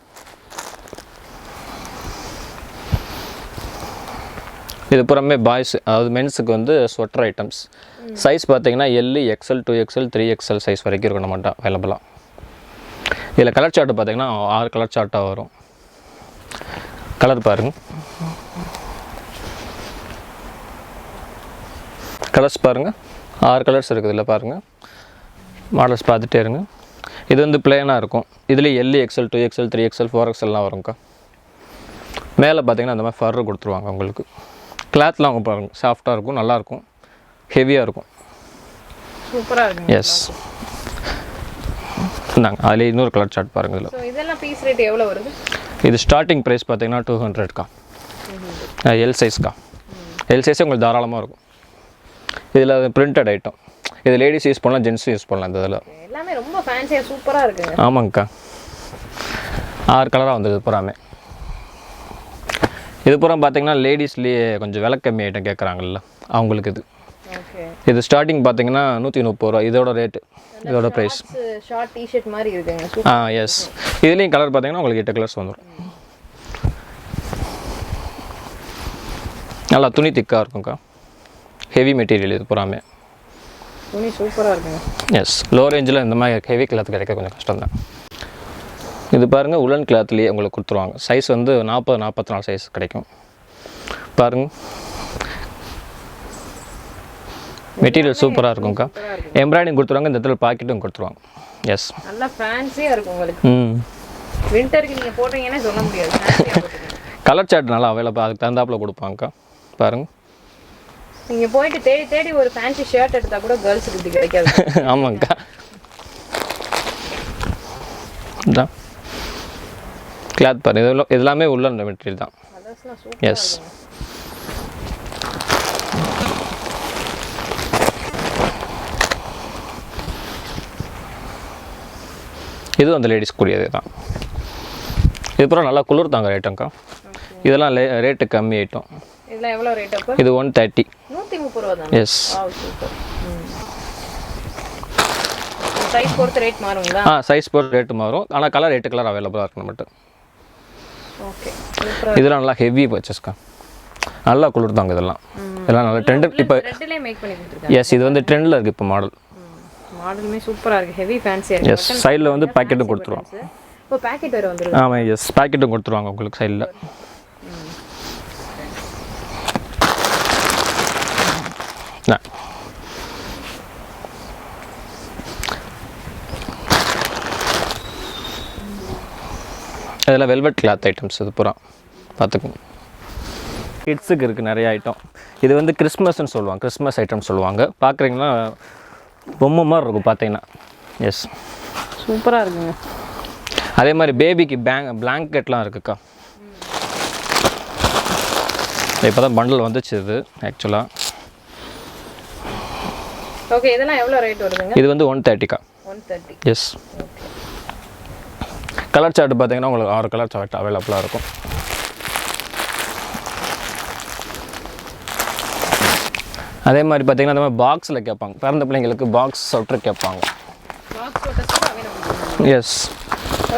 இது புறமே பாய்ஸ், அதாவது மென்ஸுக்கு வந்து ஸ்வெட்டர் ஐட்டம்ஸ். சைஸ் பார்த்தீங்கன்னா L, XL, 2XL, 3XL size வரைக்கும் இருக்கும் நம்மகிட்ட அவைலபிளாக. இதில் கலர் சார்ட்டு பார்த்தீங்கன்னா 6 கலர் சார்ட்டாக வரும். கலர் பாருங்க, கலர்ஸ் பாருங்கள், 6 கலர்ஸ் இருக்குது இதில் பாருங்கள். மாடல்ஸ் பார்த்துட்டே இருங்க. இது வந்து பிளேனாக இருக்கும். இதுலேயே L, XL, 2XL, 3XL, 4XLலாம் வரும்க்கா. மேலே பார்த்தீங்கன்னா அந்த மாதிரி ஃபர்ரு கொடுத்துருவாங்க உங்களுக்கு. கிளாத்லாம் அவங்க பாருங்கள், சாஃப்டாக இருக்கும், நல்லாயிருக்கும், ஹெவியாக இருக்கும். சூப்பராக இருக்கும். எஸ். இந்தாங்க, அதில் இன்னொரு கலர் சார்ட் பாருங்கள். இதில் இதெல்லாம் பீஸ் ரேட் எவ்வளோ வருது? இது ஸ்டார்டிங் ப்ரைஸ் பார்த்தீங்கன்னா 200க்கா. எல் சைஸ்க்கா. எல் சைஸே உங்களுக்கு தாராளமாக இருக்கும். இதில் பிரிண்டட் ஐட்டம். இது லேடிஸ் யூஸ் பண்ணலாம், ஜென்ஸும் யூஸ் பண்ணலாம். இந்த இதில் எல்லாமே ரொம்ப ஃபேன்சியாக சூப்பராக இருக்குங்க. ஆமாங்க்கா. 6 கலராக வந்தது பூராமே. இது பூரா பார்த்தீங்கன்னா லேடிஸ்லேயே கொஞ்சம் விலை கம்மி ஐட்டம் கேட்குறாங்கல்ல, அவங்களுக்கு இது. இது ஸ்டார்டிங் பார்த்தீங்கன்னா 130 ரூபா இதோட ரேட்டு, இதோட ப்ரைஸ். ஷார்ட் டிஷர்ட் மாதிரி இருக்குங்க. எஸ். இதுலேயும் கலர் பார்த்தீங்கன்னா உங்களுக்கு 8 கலர்ஸ் வந்துடும். நல்லா துணி திக்காக இருக்கும்க்கா, ஹெவி மெட்டீரியல் இது பூராமே. துணி சூப்பராக இருக்குங்க. எஸ். லோ ரேஞ்சில் இந்த மாதிரி ஹெவி கிளாத் கிடைக்க கொஞ்சம் கஷ்டம் தான். இது பாருங்கள், உலன் கிளாத்லேயே உங்களுக்கு கொடுத்துருவாங்க. சைஸ் வந்து 40-44 சைஸ் கிடைக்கும். பாருங்கள், மெட்டீரியல் சூப்பராக இருக்கும்க்கா. எம்ப்ராய்டிங் கொடுத்துருவாங்க, இந்த இடத்துல பாக்கெட்டும் கொடுத்துருவாங்க. எஸ். நல்லா ஃபேன்சியாக இருக்கும் உங்களுக்கு. வின்டருக்கு நீங்கள் போட்டீங்கன்னா சொல்ல முடியாது. கலர் சார்ட் நல்லா அவைலபிள், அதுக்கு தகுந்தாப்பில் கொடுப்பாங்கக்கா. பாருங்கள், நீங்கள் போயிட்டு தேடி தேடி ஒரு ஃபேன்சி ஷர்ட் எடுத்தால் கூட கேர்ள்ஸுக்கு இப்படி கிடைக்காது. ஆமாங்க்கா. இதான் கிளாத் பாருங்க, இதெல்லாமே உள்ள மெட்டீரியல் தான். எஸ். இதுவும் அந்த லேடிஸ் கூடியது தான். இது பூரா நல்லா குளிர் தாங்க ஐட்டம்க்கா. இதெல்லாம் ரேட்டு கம்மி ஐட்டம். இதெல்லாம் எவ்வளோ ரேட் அப்போ? இது 130. 130 ரூபா தான். எஸ். சைஸ் பொறுத்து ரேட் மாறுங்களா? சைஸ் பொறுத்து ரேட்டு மாறும், ஆனால் கலர் 8 கலர் அவைலபிளாக இருக்கும் நம்மகிட்ட. ஓகே. இதெல்லாம் நல்லா ஹெவி பர்ச்சேஸ்க்கா, நல்லா குளிர் தாங்க இதெல்லாம். இதெல்லாம் நல்லா ட்ரெண்ட் இப்போ. ரெட்லயே மேக் பண்ணி கொடுத்துருக்காங்க. எஸ். இது வந்து ட்ரெண்டில் இருக்குது இப்போ மாடல். மாடலுமே சூப்பராக இருக்குது, ஹெவி ஃபேன்சியாக இருக்குது. எஸ். சைடில் வந்து பேக்கெட்டும் கொடுத்துருவாங்க. இப்போ பேக்கெட் வேறு வந்துருக்கு. ஆமாம். எஸ். பேக்கெட்டும் கொடுத்துருவாங்க உங்களுக்கு சைடில். இதெல்லாம் வெல்வெட் கிளாத் ஐட்டம்ஸ். இது பூரா பார்த்துக்கோங்க. கிட்ஸுக்கு இருக்குது நிறைய ஐட்டம். இது வந்து கிறிஸ்மஸ்ன்னு சொல்லுவாங்க, கிறிஸ்மஸ் ஐட்டம் சொல்லுவாங்க. பார்க்குறீங்கன்னா பொம்மை மாதிரி இருக்கும் பார்த்தீங்கன்னா. எஸ். சூப்பராக இருக்குங்க. அதே மாதிரி பேபிக்கு பிளாங்கெட்லாம் இருக்குக்கா. இப்போ தான் பண்டில் வந்துச்சு இது ஆக்சுவலாக. ஓகே, இதெல்லாம் எவ்வளோ ரேட் வருதுங்க? இது வந்து 130க்கா. 130. எஸ். கலர் சார்ட் பார்த்தீங்கன்னா உங்களுக்கு 6 கலர் சார்ட் அவைலபிளாக இருக்கும். அதே மாதிரி பார்த்தீங்கன்னா அந்த மாதிரி பாக்ஸில் கேட்பாங்க, பிறந்த பிள்ளைங்களுக்கு பாக்ஸ் சொட்டர் கேட்பாங்க. எஸ்.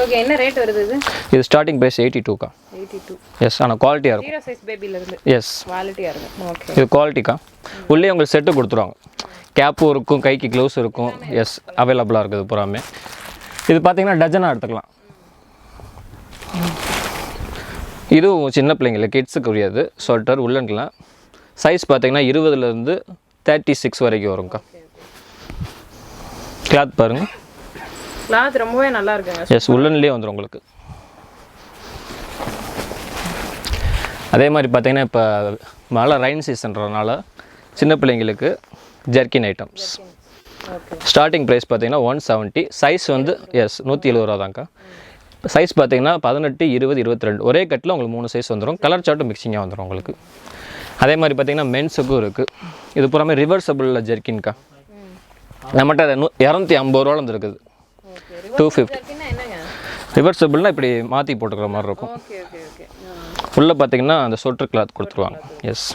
ஓகே, என்ன ரேட் வருது இது? இது ஸ்டார்டிங் ப்ரைஸ் 82க்கா. 82. எஸ், ஆனால் குவாலிட்டியாக இருக்கும். 0 சைஸ் பேபில இருந்து. எஸ், குவாலிட்டியாக இருக்கும். ஓகே, இது குவாலிட்டிக்கா. உள்ளே உங்களுக்கு செட்டு கொடுத்துருவாங்க, கேப்பும் இருக்கும், கைக்கு க்ளவுஸ் இருக்கும். எஸ், அவைலபிளாக இருக்குது பூராமே. இது பார்த்தீங்கன்னா டஜனாக எடுத்துக்கலாம். இதுவும் சின்ன பிள்ளைங்களுக்கு கிட்ஸுக்கு உரியது ஸ்வெட்டர் உள்ளன்லாம். சைஸ் பார்த்தீங்கன்னா 20லேருந்து 36 வரைக்கும் வரும்க்கா. கிளாத் பாருங்கள், கிளாத் ரொம்பவே நல்லா இருக்குங்க. எஸ், உள்ளன்லேயே வந்துடும் உங்களுக்கு. அதே மாதிரி பார்த்தீங்கன்னா இப்போ மழை ரைன் சீசன்றதுனால சின்ன பிள்ளைங்களுக்கு ஜெர்கின் ஐட்டம்ஸ். ஸ்டார்டிங் ப்ரைஸ் பார்த்தீங்கன்னா 170. சைஸ் வந்து எஸ் 170 ரூபா தான்க்கா. சைஸ் பார்த்தீங்கன்னா 18, 20, 22 ஒரே கட்டில் உங்களுக்கு 3 சைஸ் வந்துடும். கலர் சார்ட்டும் மிக்சிங்காக வந்துடும் உங்களுக்கு. அதே மாதிரி பார்த்தீங்கன்னா மென்ஸுக்கும் இருக்குது. இது பூராமே ரிவர்சபிளில் ஜெர்கின்க்கா. நம்மகிட்ட 250 ரூபாலேருந்து இருக்குது. 250. ரிவர்சபிள்னால் இப்படி மாற்றி போட்டுக்கிற மாதிரி இருக்கும். உள்ளே பார்த்தீங்கன்னா அந்த சொட்டர் கிளாத் கொடுத்துருவாங்க. எஸ்,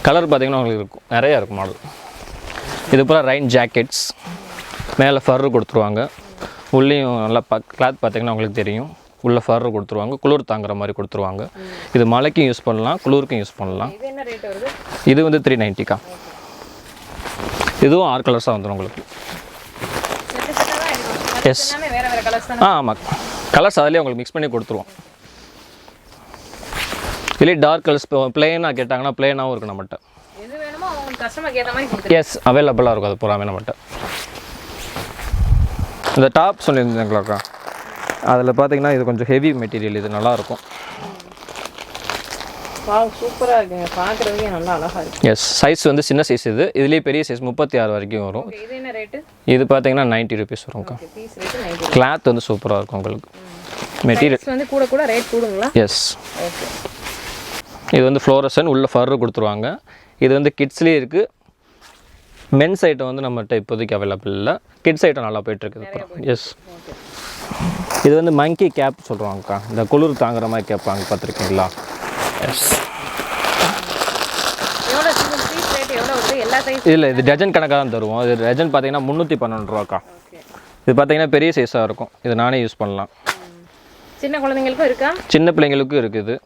கலர் பார்த்தீங்கன்னா உங்களுக்கு இருக்கும், நிறையா இருக்கும் மாடல். இது பூரா ரைன் ஜாக்கெட்ஸ், மேலே ஃபர்ரு கொடுத்துருவாங்க. உள்ளேயும் நல்லா கிளாத் பார்த்தீங்கன்னா உங்களுக்கு தெரியும், உள்ளே ஃபர்ரு கொடுத்துருவாங்க, குளிர் தாங்குற மாதிரி கொடுத்துருவாங்க. இது மழைக்கும் யூஸ் பண்ணலாம், குளிருக்கும் யூஸ் பண்ணலாம். இது வந்து 390க்கா. இதுவும் 6 கலர்ஸாக வந்துடும் உங்களுக்கு. எஸ், ஆமாம், கலர்ஸ் அதிலே உங்களுக்கு மிக்ஸ் பண்ணி கொடுத்துருவோம். இல்லை டார்க் கலர்ஸ் பிளெயினாக கேட்டாங்கன்னா பிளெயினாகவும் இருக்குது நம்மகிட்ட. எஸ், அவைலபிளாக இருக்கும் அது பூராமே நம்மகிட்ட. இந்த டாப் சொல்லியிருந்தேங்களாக்கா, அதில் பார்த்தீங்கன்னா இது கொஞ்சம் ஹெவி மெட்டீரியல், இது நல்லாயிருக்கும். சூப்பராக இருக்குங்க, பார்க்குறதுக்கே நல்லா அழகாக இருக்குது. எஸ், சைஸ் வந்து சின்ன சைஸ். இதுலேயே பெரிய சைஸ் 36 வரைக்கும் வரும். இது என்ன ரேட்டு? இது பார்த்தீங்கன்னா 90 ருபீஸ் வரும்க்கா. கிளாத் வந்து சூப்பராக இருக்கும் உங்களுக்கு. மெட்டீரியல் வந்து கூட கூட ரேட் கூடுங்களா? எஸ். இது வந்து ஃப்ளோரசன், உள்ள ஃபர்ரு கொடுத்துருவாங்க. இது வந்து கிட்ஸ்லேயே இருக்குது. மென்ஸ் ஐட்டம் வந்து நம்மகிட்ட இப்போதைக்கு அவைலபிள் இல்லை. கிட்ஸ் ஐட்டம் நல்லா போயிட்டுருக்குது. எஸ், இது வந்து மங்கி கேப் சொல்கிறாங்கக்கா. இந்த குளிர் தாங்குற மாதிரி கேட்பாங்க, பார்த்துருக்கீங்களா? எஸ். இல்லை, இது டஜன் கணக்காக தான் தருவோம். இது டஜன் பார்த்தீங்கன்னா 312 ரூபாக்கா. இது பார்த்தீங்கன்னா பெரிய சைஸாக இருக்கும். இது நானே யூஸ் பண்ணலாம். சின்ன குழந்தைங்களுக்கும் இருக்கா? சின்ன பிள்ளைங்களுக்கும் இருக்குது.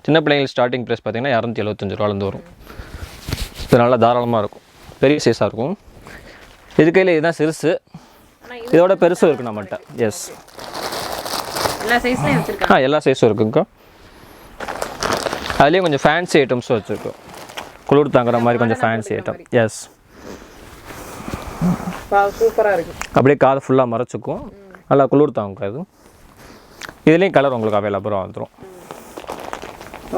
சின்ன பிள்ளைங்களுக்கு ஸ்டார்டிங் ப்ரைஸ் பார்த்தீங்கன்னா 275 ரூபாலேருந்து வரும். இது நல்லா தாராளமாக இருக்கும், பெரிய சைஸாக இருக்கும். இது கையில் இதுதான் சிறுசு, இதோட பெருசும் இருக்குது நம்மகிட்ட. எஸ், எல்லா சைஸ்லையும் வச்சுருக்கோம். எல்லா சைஸும் இருக்குங்கக்கா. அதுலேயும் கொஞ்சம் ஃபேன்சி ஐட்டம்ஸும் வச்சுருக்கோம், குளிர் தாங்குற மாதிரி கொஞ்சம் ஃபேன்சி ஐட்டம். எஸ், சூப்பராக இருக்குது. அப்படியே காது ஃபுல்லாக மறைச்சிக்கும், நல்லா குளிர் தாங்குக்கா. இது இதுலேயும் கலர் உங்களுக்கு அவைலபிளாக வந்துடும்.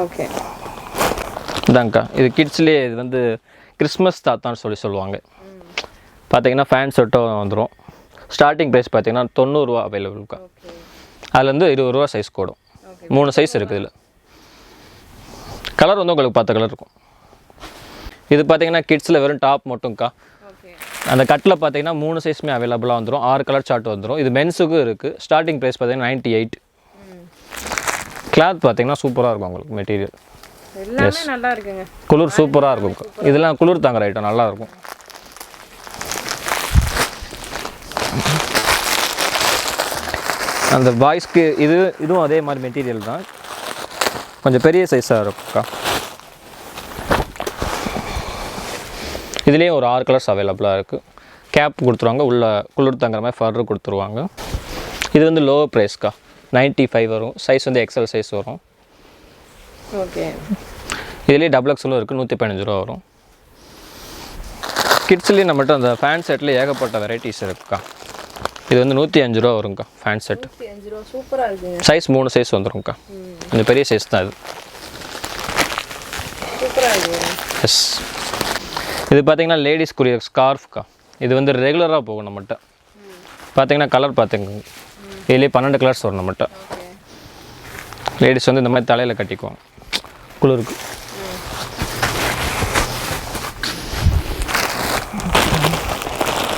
ஓகே, இதாங்க்கா. இது கிட்ஸ்லேயே இது வந்து கிறிஸ்மஸ் தாத்தான்னு சொல்லுவாங்க. பார்த்தீங்கன்னா ஃபேன் ஷர்ட்டும் வந்துடும். ஸ்டார்டிங் ப்ரைஸ் பார்த்தீங்கன்னா 90 ரூபா அவைலபிள்க்கா. அதுலேருந்து 20 ரூபா சைஸ் கூடும். 3 சைஸ் இருக்குது இதில். கலர் வந்து உங்களுக்கு 10 கலர் இருக்கும். இது பார்த்தீங்கன்னா கிட்ஸில் வெறும் டாப் மட்டும்க்கா. அந்த கட்டில் பார்த்தீங்கன்னா 3 சைஸுமே அவைலபிளாக வந்துடும். 6 கலர் சார்ட் வந்துடும். இது மென்ஸுக்கும் இருக்குது. ஸ்டார்டிங் ப்ரைஸ் பார்த்தீங்கன்னா 98. கிளாத் பார்த்தீங்கன்னா சூப்பராக இருக்கும் உங்களுக்கு மெட்டீரியல். எல்லாமே நல்லா இருக்குங்க, குளிர் சூப்பராக இருக்கும். இதெல்லாம் குளிர் தாங்குற ஐட்டம், நல்லா இருக்கும். அந்த பாய்ஸ்க்கு இதுவும் அதே மாதிரி மெட்டீரியல் தான், கொஞ்சம் பெரிய சைஸாக இருக்கும்க்கா. இதுலேயும் ஒரு 6 கலர்ஸ் அவைலபிளாக இருக்குது. கேப் கொடுத்துருவாங்க, உள்ள குளிர் தாங்குற மாதிரி ஃபர்ரு கொடுத்துருவாங்க. இது வந்து லோ ப்ரைஸ்க்கா, 95 வரும். சைஸ் வந்து எக்ஸல் சைஸ் வரும். ஓகே, இதுலேயே டபுள் எக்ஸலும் இருக்குது, 115 ரூபா வரும். கிட்ஸ்லேயும் நம்மகிட்ட அந்த ஃபேன் செட்டில் ஏகப்பட்ட வெரைட்டிஸ் இருக்குக்கா. இது வந்து 105 ரூபா வரும்க்கா ஃபேன் செட். சூப்பராக இருக்குது. சைஸ் 3 சைஸ் வந்துரும்க்கா. கொஞ்சம் பெரிய சைஸ் தான் இது. சூப்பராக இருக்குது. எஸ், இது பார்த்தீங்கன்னா லேடிஸ்க்குரிய ஸ்கார்ஃப்க்கா. இது வந்து ரெகுலராக போகும் நம்மகிட்ட. பார்த்தீங்கன்னா கலர் பார்த்துங்க, இதுலேயே 12 கலர்ஸ் வரும் நம்மகிட்ட. லேடிஸ் வந்து இந்த மாதிரி தலையில் கட்டிக்குவாங்க குளிருக்கு.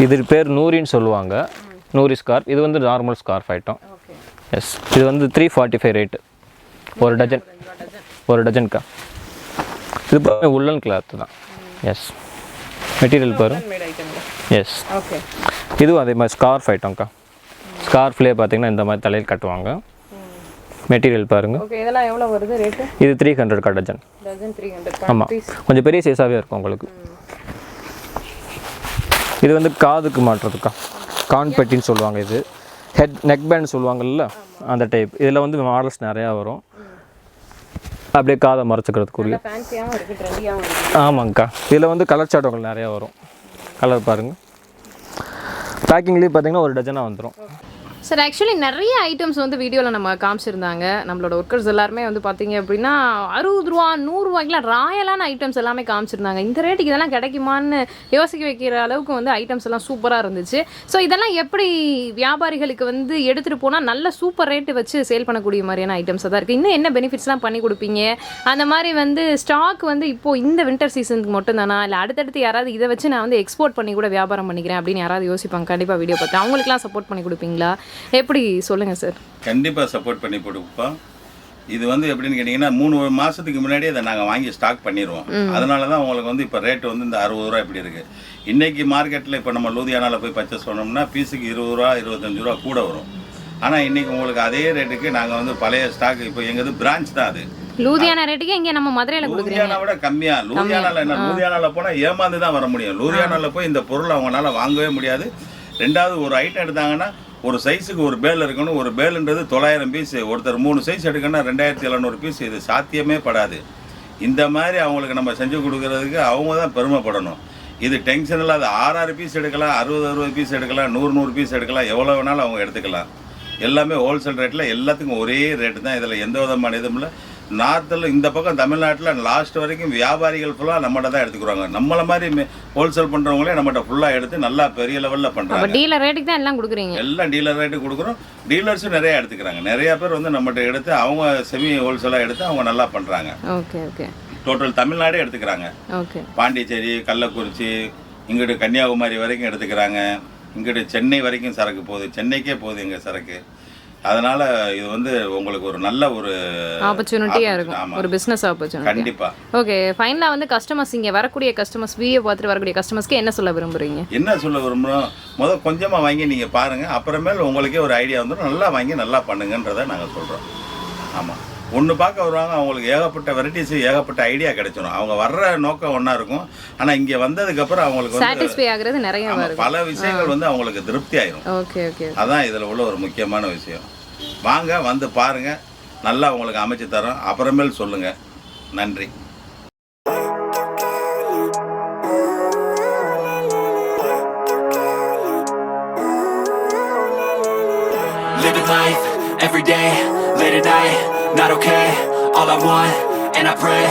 இது பேர் நூரின்னு சொல்லுவாங்க, நூரி ஸ்கார்ஃப். இது வந்து நார்மல் ஸ்கார்ஃப் ஐட்டம். எஸ், இது வந்து 345 ரேட்டு, ஒரு டஜன்க்கா. இது பாருங்க உள்ளன் கிளாத் தான். எஸ், மெட்டீரியல் பாருங்க. எஸ், இதுவும் அதே மாதிரி ஸ்கார்ஃப் ஐட்டம்க்கா. ஸ்கார்ஃப்லேயே பார்த்தீங்கன்னா இந்த மாதிரி தலையில் கட்டுவாங்க. மெட்டீரியல் பாருங்க. இதெல்லாம் எவ்வளோ வருது ரேட்டு? இது 300 டஜன். ஆமாம், கொஞ்சம் பெரிய சைஸாகவே இருக்கும் உங்களுக்கு. இது வந்து காதுக்கு மாட்டுறதுக்கா, கான்பெட்டின்னு சொல்லுவாங்க. இது நெக் பேண்ட் சொல்லுவாங்கல்ல, அந்த டைப். இதில் வந்து மாடல்ஸ் நிறையா வரும். அப்படியே காதை மறைச்சிக்கிறதுக்குரிய. ஆமாங்க்கா, இதில் வந்து கலர் சாட்டங்கள் நிறையா வரும். கலர் பாருங்கள். பேக்கிங்லேயே பார்த்தீங்கன்னா ஒரு டஜனாக வந்துடும். சார், ஆக்சுவலி நிறைய ஐட்டம்ஸ் வந்து வீடியோவில் நம்ம காமிச்சிருந்தாங்க. நம்மளோட ஒர்க்கர்ஸ் எல்லாருமே வந்து பார்த்தீங்க அப்படின்னா 60 ரூபா 100 ரூபாய்க்குலாம் ராயலான ஐட்டம்ஸ் எல்லாமே காமிச்சிருந்தாங்க. இந்த ரேட்டுக்கு இதெல்லாம் கிடைக்குமான்னு யோசிக்க வைக்கிற அளவுக்கு வந்து ஐட்டம்ஸ் எல்லாம் சூப்பராக இருந்துச்சு. ஸோ இதெல்லாம் எப்படி வியாபாரிகளுக்கு வந்து எடுத்துகிட்டு போனால் நல்ல சூப்பர் ரேட்டு வச்சு சேல் பண்ணக்கூடிய மாதிரியான ஐட்டம்ஸாக தான் இருக்குது. இன்னும் என்ன பெனிஃபிட்ஸ்லாம் பண்ணி கொடுப்பீங்க? அந்த மாதிரி வந்து ஸ்டாக் வந்து இப்போது இந்த வின்டர் சீசனுக்கு மட்டும் தானா, இல்லை அடுத்தடுத்து யாராவது இதை வச்சு நான் வந்து எக்ஸ்போர்ட் பண்ணி கூட வியாபாரம் பண்ணிக்கிறேன் அப்படின்னு யாராவது யோசிப்பாங்க கண்டிப்பாக வீடியோ பார்த்து, அவங்களுக்குலாம் சப்போர்ட் பண்ணி கொடுப்பீங்களா? எப்படி சொல்லுங்கள் சார். கண்டிப்பாக சப்போர்ட் பண்ணி கொடுப்போம். இது வந்து எப்படின்னு கேட்டிங்கன்னா 3 மாதத்துக்கு முன்னாடியே அதை நாங்கள் வாங்கி ஸ்டாக் பண்ணிடுவோம். அதனால தான் உங்களுக்கு வந்து இப்போ ரேட்டு வந்து இந்த 60 ரூபா இப்படி இருக்குது. இன்றைக்கி மார்க்கெட்டில் இப்போ நம்ம லூதியானாவில் போய் பர்ச்சேஸ் பண்ணோம்னா பீஸுக்கு 20 ரூபா 25 ரூபா கூட வரும். ஆனால் இன்றைக்கி உங்களுக்கு அதே ரேட்டுக்கு நாங்கள் வந்து பழைய ஸ்டாக், இப்போ எங்கது பிரான்ச் தான் அது. லூதியானா ரேட்டுக்கு இங்கே நம்ம மதுரையில் கொடுக்குறோம். லூதியானா விட கம்மியாக. லூதியானாவில் என்ன, லூதியானாவில் போனால் ஏமாந்து தான் வர முடியும். லூதியானாவில் போய் இந்த பொருள் அவங்களால வாங்கவே முடியாது. ரெண்டாவது, ஒரு ஐட்டம் எடுத்தாங்கன்னா ஒரு சைஸுக்கு ஒரு பேல் இருக்கணும். ஒரு பேலுன்றது 900 பீஸ். ஒருத்தர் 3 சைஸ் எடுக்கணும்னா 2700 பீஸ். இது சாத்தியமே படாது. இந்த மாதிரி அவங்களுக்கு நம்ம செஞ்சு கொடுக்கறதுக்கு அவங்க தான் பெருமைப்படணும். இது டென்ஷன் இல்லாத 6 பீஸ் எடுக்கலாம், 60 பீஸ் எடுக்கலாம், 100 பீஸ் எடுக்கலாம், எவ்வளோ வேணாலும் அவங்க எடுத்துக்கலாம். எல்லாமே ஹோல்சேல் ரேட்டில், எல்லாத்துக்கும் ஒரே ரேட்டு தான். இதில் எந்த விதமான இதுவும் இல்லை. நார்த்தில் இந்த பக்கம் தமிழ்நாட்டில் லாஸ்ட் வரைக்கும் வியாபாரிகள் ஃபுல்லாக நம்மகிட்ட தான் எடுத்துக்கிறாங்க. நம்மள மாதிரி ஹோல்சேல் பண்ணுறவங்களே நம்மகிட்ட ஃபுல்லாக எடுத்து நல்லா பெரிய லெவலில் பண்ணுறாங்க. டீலர் ரேட்டுக்கு தான் எல்லாம் கொடுக்குறீங்க? எல்லாம் டீலர் ரேட்டு கொடுக்குறோம். டீலர்ஸும் நிறையா எடுத்துக்கிறாங்க. நிறையா பேர் வந்து நம்மகிட்ட எடுத்து அவங்க செமி ஹோல்சேலாக எடுத்து அவங்க நல்லா பண்ணுறாங்க. Okay okay. டோட்டல் தமிழ்நாடே எடுத்துக்கிறாங்க. ஓகே. பாண்டிச்சேரி, கள்ளக்குறிச்சி, இங்கிட்டு கன்னியாகுமரி வரைக்கும் எடுத்துக்கிறாங்க. இங்கிட்டு சென்னை வரைக்கும் சரக்கு போகுது. சென்னைக்கே போகுது எங்கள் சரக்கு. அதனால இது வந்து உங்களுக்கு ஒரு நல்ல ஒரு ஆப்பர்ச்சுனிட்டியா இருக்கும், ஒரு பிசினஸ் ஆப்பர்ச்சுனிட்டி. கண்டிப்பா. ஓகே, ஃபைனலா வந்து கஸ்டமர்ஸ், இங்க வரக்கூடிய கஸ்டமர்ஸ், வீடியோ பார்த்துட்டு வரக்கூடிய கஸ்டமர்ஸ்க்கு என்ன சொல்ல விரும்புறீங்க? என்ன சொல்ல விரும்புறோம், முதல் கொஞ்சமா வாங்கி நீங்க பாருங்க. அப்புறமேல் உங்களுக்கே ஒரு ஐடியா வந்துடும். நல்லா வாங்கி நல்லா பண்ணுங்கன்றதை நாங்கள் சொல்றோம். ஆமா, ஒன்று பார்க்க வருவாங்க, அவங்களுக்கு ஏகப்பட்ட வெரைட்டிஸ், ஏகப்பட்ட ஐடியா கிடைச்சிடும். அவங்க வர்ற நோக்கம் ஒன்றா இருக்கும். ஆனால் இங்கே வந்ததுக்கப்புறம் அவங்களுக்கு சாட்டிஸ்ஃபை ஆகிறது நிறைய வரும். பல விஷயங்கள் வந்து அவங்களுக்கு திருப்தி ஆயிரும். Okay okay. அதான் இதில் உள்ள ஒரு முக்கியமான விஷயம். வாங்க, வந்து பாருங்க, நல்லா உங்களுக்கு அமைச்சு தரோம். அப்புறமேல் சொல்லுங்க. நன்றி. Living life every day, late at night, not okay. All I want, and I pray,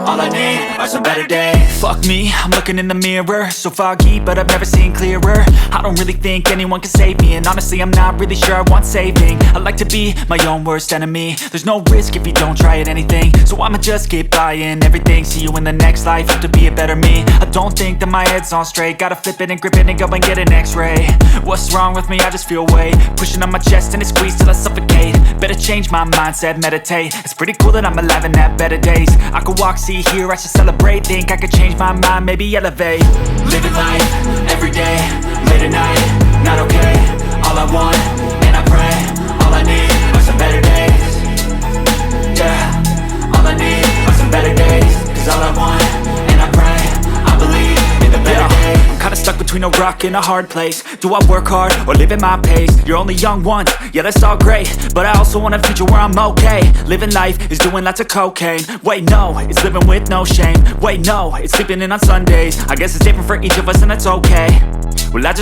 all I need are some better days. Fuck me, I'm looking in the mirror, so foggy, but I've never seen clearer. I don't really think anyone can save me, and honestly I'm not really sure I want saving. I like to be my own worst enemy. There's no risk if you don't try at anything, so I'ma just keep buying everything. See you in the next life, have to be a better me. I don't think that my head's on straight, gotta flip it and grip it and go and get an x-ray. What's wrong with me? I just feel weight pushing on my chest and it squeezes till I suffocate. Better change my mindset, meditate. It's pretty cool that I'm alive and have better days. I could walk, see, hear, I should celebrate. Think I could change my mind, maybe elevate. Living life, every day, late at night, not okay. All I want, and I pray, all I need are some better days. Yeah, all I need are some better days. Cause all I want, and I pray, I believe in the better days. I'm kinda stuck between a rock and a hard place. Do I work hard or live at my pace? You're only young once, yeah that's all great, but I also want a future where I'm okay. Living life is doing lots of cocaine. Wait no, it's living with no shame. Wait no, it's sleeping in on Sundays. I guess it's different for each of us and that's okay. Well I just